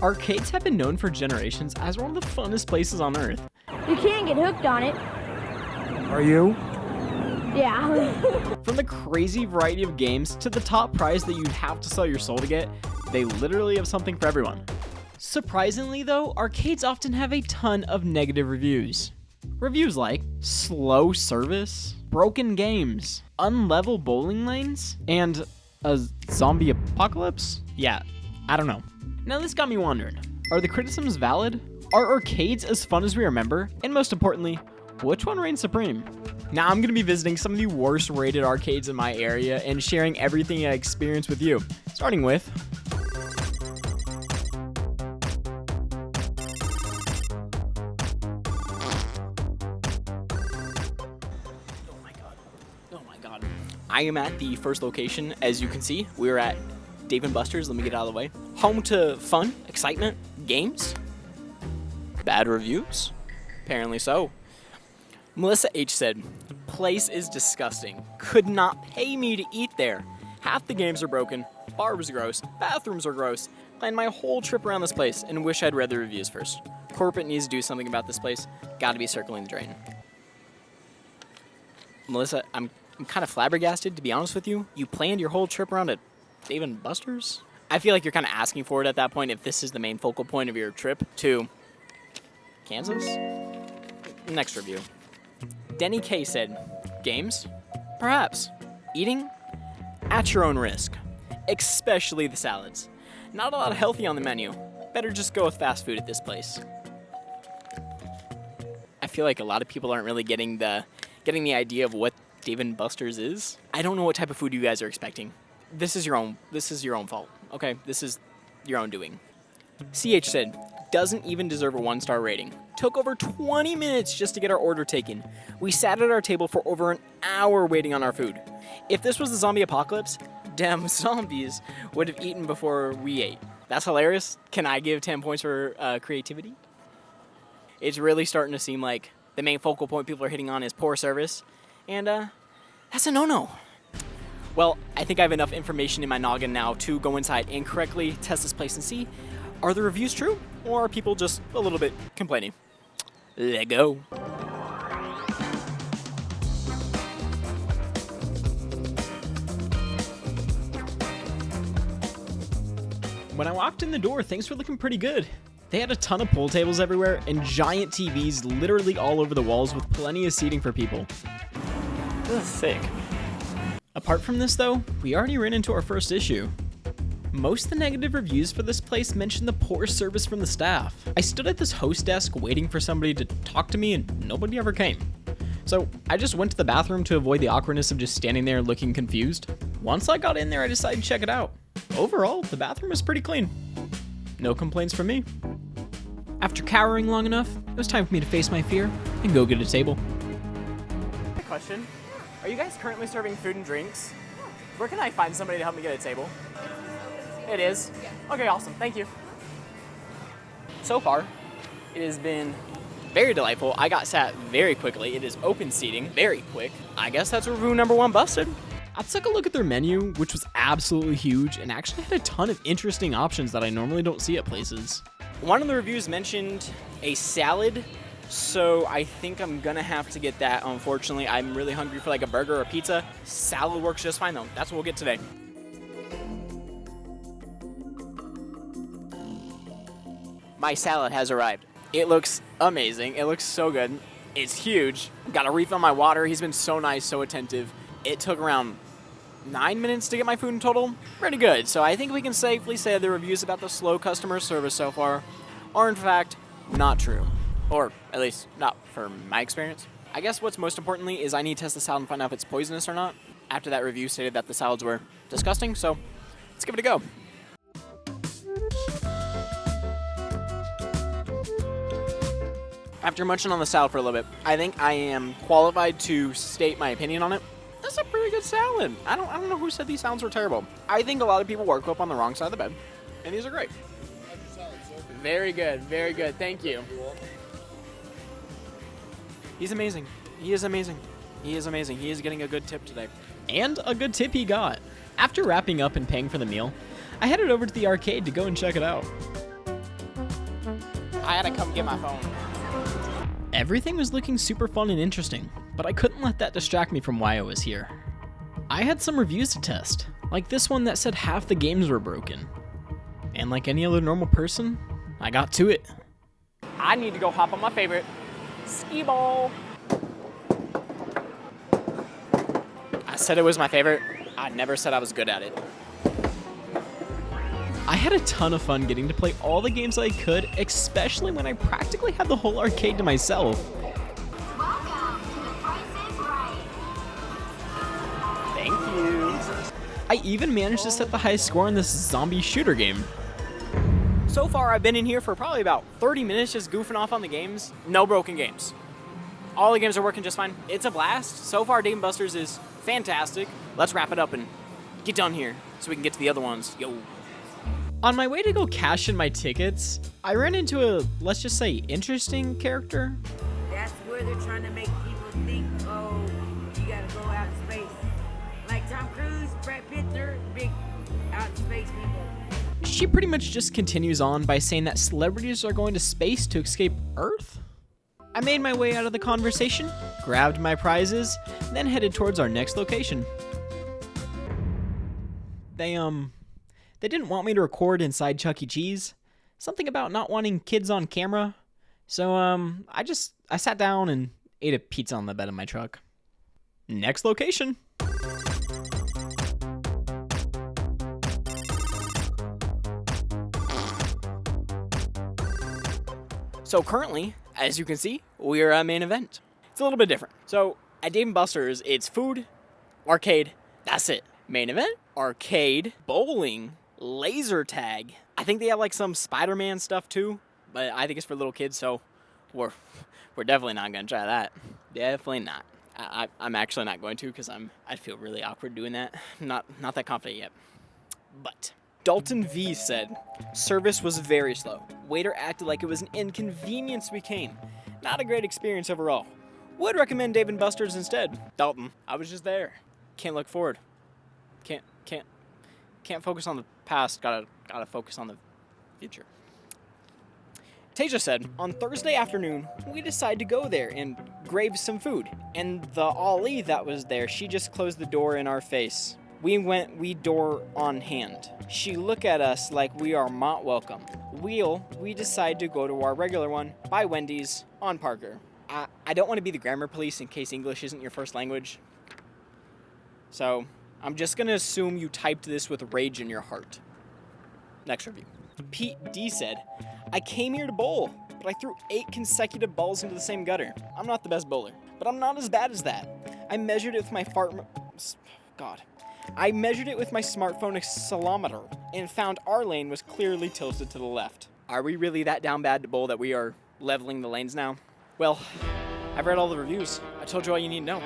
Arcades have been known for generations as one of the funnest places on Earth. You can get hooked on it. Are you? Yeah. From the crazy variety of games to the top prize that you'd have to sell your soul to get, they literally have something for everyone. Surprisingly though, arcades often have a ton of negative reviews. Reviews like slow service, broken games, unlevel bowling lanes, and a zombie apocalypse? Yeah, I don't know. Now this got me wondering, are the criticisms valid? Are arcades as fun as we remember? And most importantly, which one reigns supreme? Now I'm going to be visiting some of the worst rated arcades in my area and sharing everything I experienced with you. Starting with... Oh my god. I am at the first location. As you can see, we're at Dave & Buster's. Let me get out of the way. Home to fun, excitement, games. Bad reviews? Apparently so. Melissa H said, "The place is disgusting. Could not pay me to eat there. Half the games are broken, bar was gross, bathrooms are gross. Planned my whole trip around this place and wish I'd read the reviews first. Corporate needs to do something about this place. Gotta be circling the drain." Melissa, I'm kind of flabbergasted, to be honest with you. You planned your whole trip around at Dave & Buster's? I feel like you're kind of asking for it at that point if this is the main focal point of your trip to Kansas? Next review. Denny K said, "Games? Perhaps. Eating? At your own risk. Especially the salads. Not a lot of healthy on the menu. Better just go with fast food at this place." I feel like a lot of people aren't really getting the idea of what Dave & Buster's is. I don't know what type of food you guys are expecting. This is your own fault. Okay? This is your own doing. CH said, "Doesn't even deserve a 1-star rating. Took over 20 minutes just to get our order taken. We sat at our table for over an hour waiting on our food. If this was the zombie apocalypse, damn zombies would have eaten before we ate." That's hilarious. Can I give 10 points for creativity? It's really starting to seem like the main focal point people are hitting on is poor service. And that's a no-no. Well, I think I have enough information in my noggin now to go inside and correctly test this place and see, are the reviews true, or are people just a little bit complaining? Let go. When I walked in the door, things were looking pretty good. They had a ton of pool tables everywhere and giant TVs literally all over the walls with plenty of seating for people. This is sick. Apart from this though, we already ran into our first issue. Most of the negative reviews for this place mention the poor service from the staff. I stood at this host desk waiting for somebody to talk to me and nobody ever came. So I just went to the bathroom to avoid the awkwardness of just standing there looking confused. Once I got in there, I decided to check it out. Overall, the bathroom is pretty clean. No complaints from me. After cowering long enough, it was time for me to face my fear and go get a table. Question. Are you guys currently serving food and drinks? Where can I find somebody to help me get a table? It is? Yeah. Okay, awesome. Thank you. So far, it has been very delightful. I got sat very quickly. It is open seating, very quick. I guess that's review number 1 busted. I took a look at their menu, which was absolutely huge and actually had a ton of interesting options that I normally don't see at places. One of the reviews mentioned a salad, so I think I'm gonna have to get that. Unfortunately, I'm really hungry for like a burger or a pizza. Salad works just fine though. That's what we'll get today. My salad has arrived. It looks amazing. It looks so good. It's huge. Got to refill my water. He's been so nice, so attentive. It took around 9 minutes to get my food in total. Pretty good. So I think we can safely say the reviews about the slow customer service so far are in fact not true. Or at least not for my experience. I guess what's most importantly is I need to test the salad and find out if it's poisonous or not. After that review stated that the salads were disgusting, so let's give it a go. After munching on the salad for a little bit, I think I am qualified to state my opinion on it. That's a pretty good salad. I don't know who said these salads were terrible. I think a lot of people woke up on the wrong side of the bed, and these are great. Very good, very good. Thank you. He's amazing. He is amazing. He is amazing. He is getting a good tip today. And a good tip he got. After wrapping up and paying for the meal, I headed over to the arcade to go and check it out. I had to come get my phone. Everything was looking super fun and interesting, but I couldn't let that distract me from why I was here. I had some reviews to test, like this one that said half the games were broken. And like any other normal person, I got to it. I need to go hop on my favorite, skee ball. I said it was my favorite. I never said I was good at it. I had a ton of fun getting to play all the games I could, especially when I practically had the whole arcade to myself. Welcome to the Price is Right. Thank you. I even managed to set the highest score in this zombie shooter game. So far, I've been in here for probably about 30 minutes just goofing off on the games. No broken games. All the games are working just fine. It's a blast. So far, Dave & Buster's is fantastic. Let's wrap it up and get done here so we can get to the other ones. Yo. On my way to go cash in my tickets, I ran into a, let's just say, interesting character. That's where they're trying to make people think, oh, you gotta go out in space. Like Tom Cruise, Brad Pitt, they're big out in space people. She pretty much just continues on by saying that celebrities are going to space to escape Earth. I made my way out of the conversation, grabbed my prizes, then headed towards our next location. They didn't want me to record inside Chuck E. Cheese. Something about not wanting kids on camera. So, I sat down and ate a pizza on the bed of my truck. Next location. So currently, as you can see, we are at main event. It's a little bit different. So at Dave & Buster's, it's food, arcade, that's it. Main event, arcade, bowling, laser tag. I think they have like some Spider-Man stuff too, but I think it's for little kids, so we're definitely not gonna try that. Definitely not. I'm actually not going to because I feel really awkward doing that. Not that confident yet. But Dalton V said, service was very slow. Waiter acted like it was an inconvenience we came. Not a great experience overall. Would recommend Dave & Buster's instead. Dalton, I was just there. Can't look forward. Can't focus on the past. Gotta focus on the future. Tasia said, on Thursday afternoon, we decided to go there and grab some food. And the Ali that was there, she just closed the door in our face. We door on hand. She look at us like we are not welcome. We decide to go to our regular one, by Wendy's, on Parker. I don't want to be the grammar police in case English isn't your first language. So, I'm just gonna assume you typed this with rage in your heart. Next review. Pete D said, I came here to bowl, but I threw 8 consecutive balls into the same gutter. I'm not the best bowler, but I'm not as bad as that. I measured it with my I measured it with my smartphone accelerometer and found our lane was clearly tilted to the left. Are we really that down bad to bowl that we are leveling the lanes now? Well, I've read all the reviews. I told you all you need to know.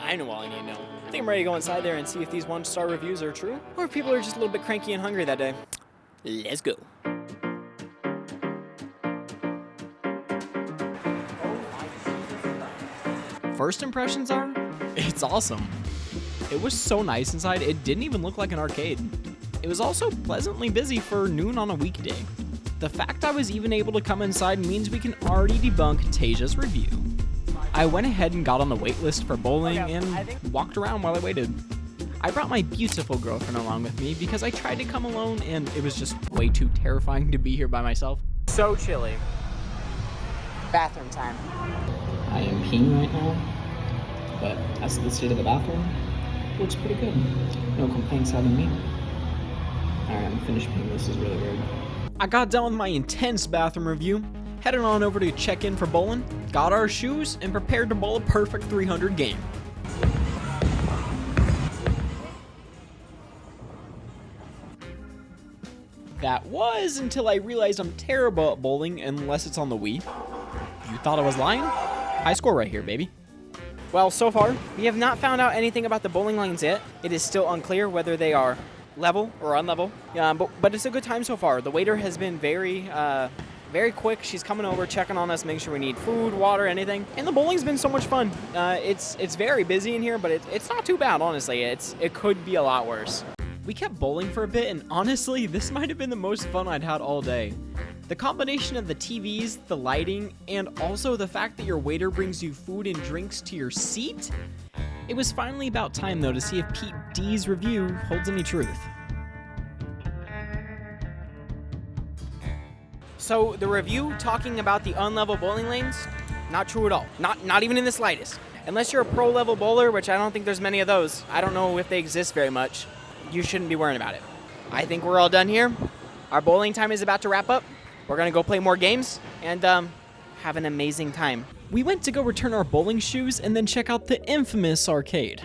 I know all I need to know. I think I'm ready to go inside there and see if these 1-star reviews are true, or if people are just a little bit cranky and hungry that day. Let's go. First impressions are, it's awesome. It was so nice inside, it didn't even look like an arcade. It was also pleasantly busy for noon on a weekday. The fact I was even able to come inside means we can already debunk Tasia's review. I went ahead and got on the wait list for bowling and walked around while I waited. I brought my beautiful girlfriend along with me because I tried to come alone and it was just way too terrifying to be here by myself. So chilly. Bathroom time. I am peeing right now, but that's the state of the bathroom. Looks pretty good. No complaints out of me. Alright, I'm finished peeing. This is really weird. I got done with my intense bathroom review, headed on over to check in for bowling, got our shoes, and prepared to bowl a perfect 300 game. That was until I realized I'm terrible at bowling unless it's on the Wii. You thought I was lying? High score right here, baby. Well, so far, we have not found out anything about the bowling lanes yet. It is still unclear whether they are level or unlevel, but it's a good time so far. The waiter has been very quick. She's coming over, checking on us, making sure we need food, water, anything. And the bowling's been so much fun. It's very busy in here, but it's not too bad, honestly. It could be a lot worse. We kept bowling for a bit, and honestly, this might have been the most fun I'd had all day. The combination of the TVs, the lighting, and also the fact that your waiter brings you food and drinks to your seat? It was finally about time though to see if Pete D's review holds any truth. So the review talking about the unlevel bowling lanes, not true at all. Not even in the slightest. Unless you're a pro level bowler, which I don't think there's many of those. I don't know if they exist very much. You shouldn't be worrying about it. I think we're all done here. Our bowling time is about to wrap up. We're gonna go play more games and have an amazing time. We went to go return our bowling shoes and then check out the infamous arcade.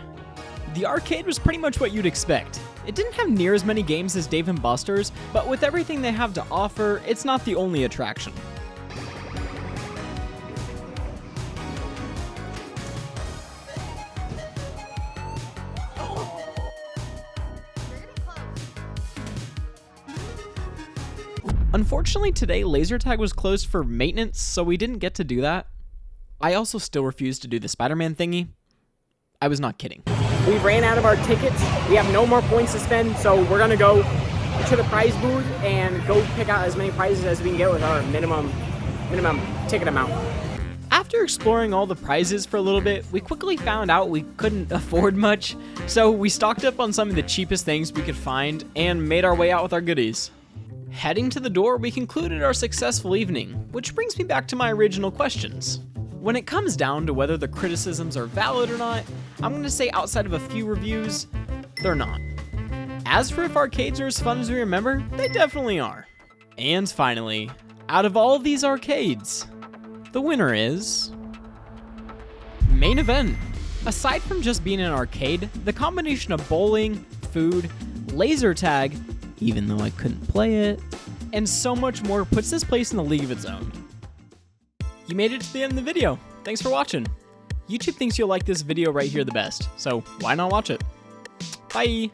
The arcade was pretty much what you'd expect. It didn't have near as many games as Dave & Buster's, but with everything they have to offer, it's not the only attraction. Unfortunately today, laser tag was closed for maintenance, so we didn't get to do that. I also still refused to do the Spider-Man thingy. I was not kidding. We ran out of our tickets. We have no more points to spend, so we're gonna go to the prize booth and go pick out as many prizes as we can get with our minimum ticket amount. After exploring all the prizes for a little bit, we quickly found out we couldn't afford much, so we stocked up on some of the cheapest things we could find and made our way out with our goodies. Heading to the door, we concluded our successful evening, which brings me back to my original questions. When it comes down to whether the criticisms are valid or not, I'm going to say outside of a few reviews, they're not. As for if arcades are as fun as we remember, they definitely are. And finally, out of all of these arcades, the winner is... Main Event. Aside from just being an arcade, the combination of bowling, food, laser tag, even though I couldn't play it, and so much more puts this place in a league of its own. You made it to the end of the video. Thanks for watching. YouTube thinks you'll like this video right here the best, so why not watch it? Bye!